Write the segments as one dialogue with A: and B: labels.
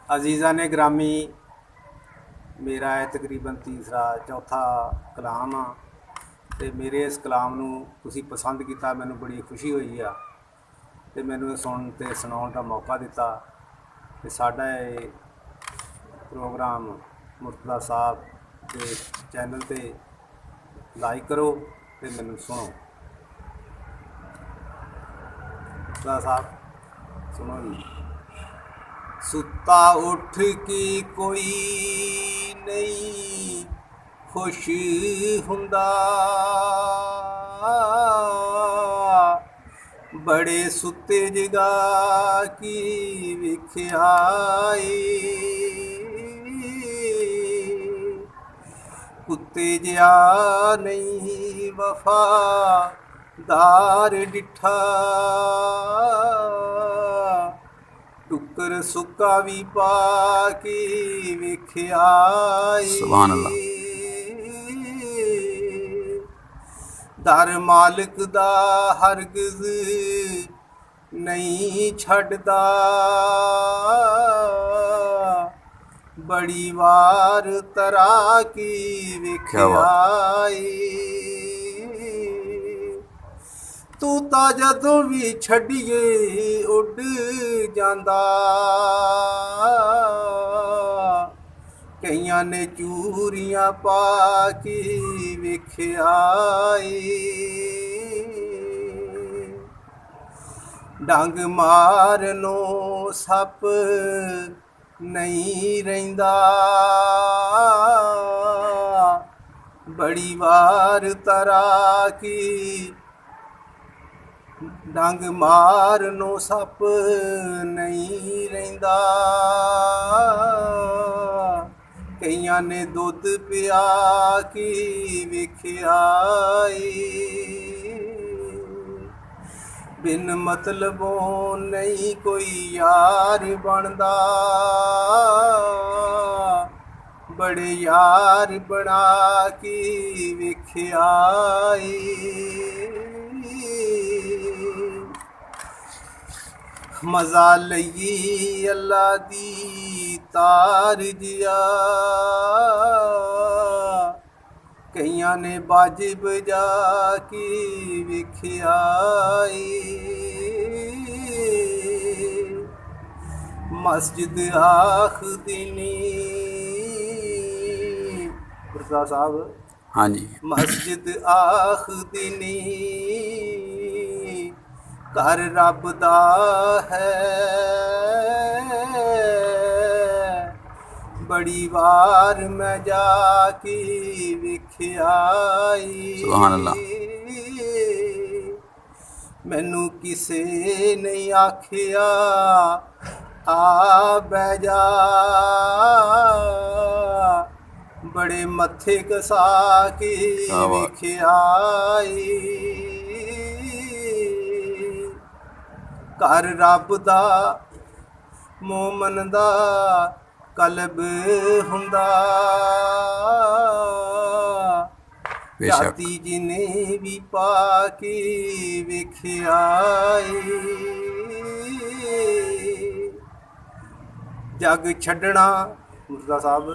A: अजीज़ा ने ग्रामी मेरा है तकरीबन तीसरा चौथा कलाम आ ਤੇ ਮੇਰੇ ਇਸ ਕਲਾਮ ਨੂੰ ਤੁਸੀਂ ਪਸੰਦ ਕੀਤਾ। ਮੈਨੂੰ ਬੜੀ ਖੁਸ਼ੀ ਹੋਈ ਆ ਤੇ ਮੈਨੂੰ ਇਹ ਸੁਣਨ ਤੇ ਸੁਣਾਉਣ ਦਾ ਮੌਕਾ ਦਿੱਤਾ। ਤੇ ਸਾਡਾ ਇਹ ਪ੍ਰੋਗਰਾਮ ਮੁਰਤਜ਼ਾ ਸਾਹਿਬ ਦੇ ਚੈਨਲ ਤੇ ਲਾਈਕ ਕਰੋ ਤੇ ਮੈਨੂੰ ਸੁਣੋ। ਮੁਰਤਜ਼ਾ ਸਾਹਿਬ ਸੁਣੋ ਜੀ। ਸੁੱਤਾ ਉੱਠ ਕੇ ਕੋਈ ਨਹੀਂ खुश हुंदा, बड़े सुते जगा की विख्याई, कुत्ते जिया नहीं वफादार डिठा, टुकर सुक्का भी पा की विख्याई।
B: सुभान अल्लाह।
A: दर मालिक दा हरगिज़ नहीं छड्डदा, बड़ी वार तरा की विख्याई। तू तां जदों भी छड्डिए उड जांदा, कईयां ने चूरियां पा की विख्याई। डंग मारनो सप नहीं रहिंदा, बड़ी वार तरा की। डंग मारनो सप नहीं रहिंदा, कईयां ने दुध पिया की विख्याई। बिन मतलबों नहीं कोई यार बनदा, बड़े यार बना की विख्याई। मज़ा लई अल्लाह दी तार जिया, कईयां ने बाज बजा की विख्याई। मस्जिद आखदीनी मुर्तज़ा साहब,
B: हाँ जी।
A: मस्जिद आखदीनी घर रब दा है, बड़ी वार मैं जाकी विख्याई।
B: सुभान अल्लाह।
A: मैनू किसे नहीं आखिया आ बै जा, बड़े मत्थे कसा की विख्याई। घर रब दा मोमन दा कलब हुंदा, जाती जिन्हें भी पा की विख्याई। जग छड्डना मुर्तज़ा साहब,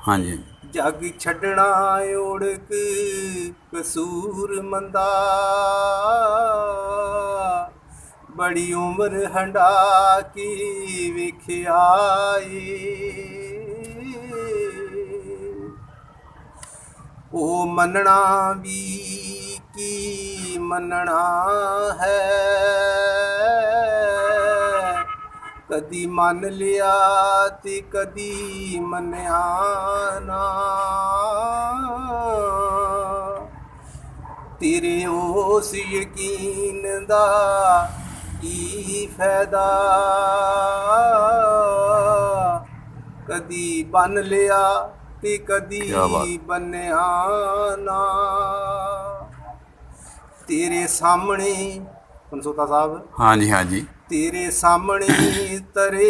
B: हाँ जी।
A: जग छड्डना ओढ़क कसूर मंदा, बड़ी उम्र हंडा की विख्याई। ओ मनना भी की मनना है, कदी मन लिया ते कदी मन्या ना, तेरे उस यकीन दा की फैदा, कदी बन लिया ते कदी बन्या ना। तेरे सामने मनसूता साहब,
B: हाँ जी हाँ जी।
A: तेरे सामने तरे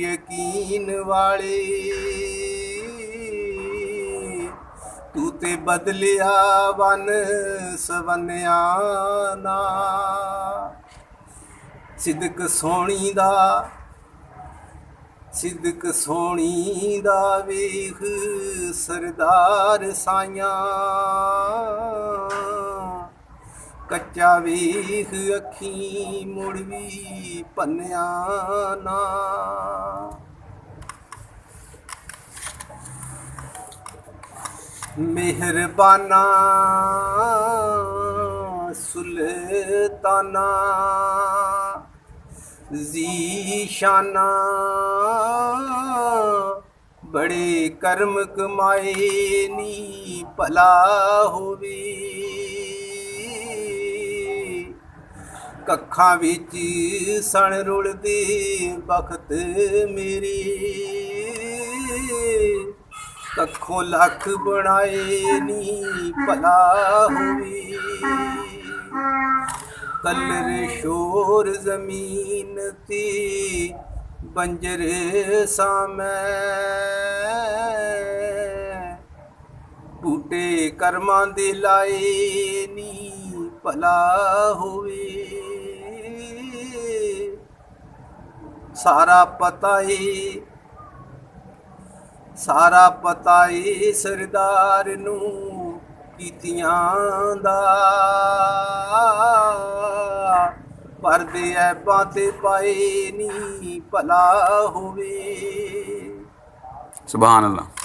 A: यकीन वाले, तू ते बदलिया वन सवन्या ना। सिदक सोहणी दा ਸਿਦਕ ਸੋਹਣੀ ਦਾ ਵੇਖ ਸਰਦਾਰ ਸਾਈਆਂ, ਕੱਚਾ ਵੇਖ ਅੱਖੀ ਮੁੜ ਵੀ ਭੰਨਿਆ ਨਾ। ਮਿਹਰਬਾਨਾ ਸੁਲਤਾਨਾ ਜ਼ੀਸ਼ਾਨਾ, ਬੜੇ ਕਰਮ ਕਮਾਏ ਨੀ ਭਲਾ ਹੋਵੇ। ਕੱਖਾਂ ਵਿੱਚ ਸਣ ਰੁਲਦੇ ਬਖਤ ਮੇਰੇ, ਕੱਖੋਂ ਲੱਖ ਬਣਾਏ ਨੀ ਭਲਾ ਹੋਵੇ। ਕਲਰ ਸ਼ੋਰ ਜ਼ਮੀਨ ਤੇ ਬੰਜਰ ਸਾਮੈ, ਬੂਟੇ ਕਰਮਾਂ ਦੇ ਲਾਏ ਨੀ ਭਲਾ ਹੋਵੇ। ਸਾਰਾ ਪਤਾ ਏ ਸਰਦਾਰ ਨੂੰ ਕੀਤੀਆਂ ਦਾ, ਪਰਦੇ ਐਬਾਂ ਤੇ ਪਾਏ ਨੀ ਭਲਾ ਹੋਵੇ।
B: ਸੁਭਾਨ ਅੱਲਾਹ।